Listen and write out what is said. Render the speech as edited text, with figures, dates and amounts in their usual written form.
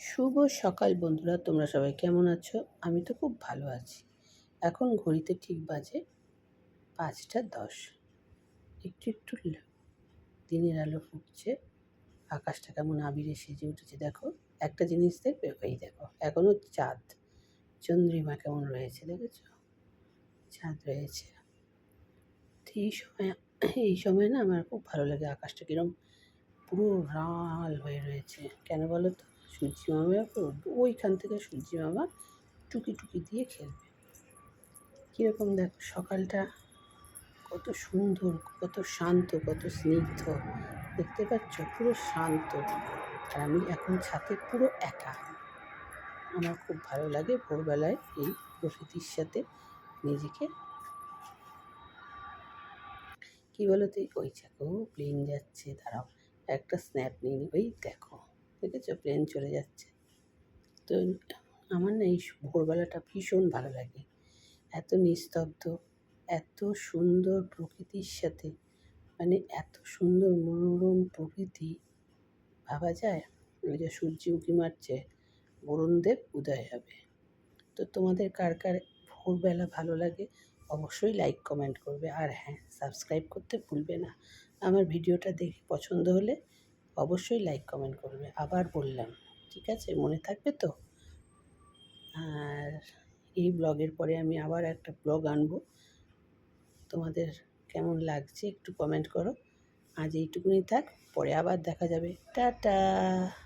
শুভ সকাল বন্ধুরা, তোমরা সবাই কেমন আছো? আমি তো খুব ভালো আছি। এখন ঘড়িতে ঠিক বাজে 5টা 10। একটু একটু দিনের আলো ফুটছে। আকাশটা কেমন আবিরে সেজে উঠেছে দেখো। একটা জিনিস দেখবে, এই দেখো এখনো চাঁদ, চন্দ্রিমা কেমন রয়েছে দেখেছো? চাঁদ রয়েছে। তো এই সময় না আমার খুব ভালো লাগে। আকাশটা কিরম পুরো লাল হয়ে রয়েছে। কেন বলো তো? সূর্যি মামা ওইখান থেকে সূর্যি মামা টুকি টুকি দিয়ে খেলবে। কীরকম দেখো সকালটা কত সুন্দর, কত শান্ত, কত স্নিগ্ধ। দেখতে পাচ্ছ পুরো শান্ত। আর আমি এখন ছাদে পুরো একা। আমার খুব ভালো লাগে ভোরবেলায় এই প্রকৃতির সাথে নিজেকে, কী বলো তো, ওই দেখো প্লেন যাচ্ছে, দাঁড়াও একটা স্ন্যাপ নিয়ে নিই। ওই দেখো, দেখেছো প্লেন চলে যাচ্ছে। তো আমার না এই ভোরবেলাটা ভীষণ ভালো লাগে। এত নিস্তব্ধ, এত সুন্দর প্রকৃতির সাথে, মানে এত সুন্দর মনোরম প্রকৃতি, ভাবা যায় ওই যে সূর্য উঁকি মারছে, বরুণদেব উদয় হবে। তো তোমাদের কার কার ভোরবেলা ভালো লাগে অবশ্যই লাইক কমেন্ট করবে। আর হ্যাঁ, সাবস্ক্রাইব করতে ভুলবে না। আমার ভিডিওটা দেখে পছন্দ হলে অবশ্যই লাইক কমেন্ট করবে। আবার বললাম, ঠিক আছে? মনে থাকবে তো? আর এই ব্লগের পরে আমি আবার একটা ব্লগ আনবো। তোমাদের কেমন লাগছে একটু কমেন্ট করো। আজ এইটুকুনি থাক, পরে আবার দেখা যাবে। টাটা।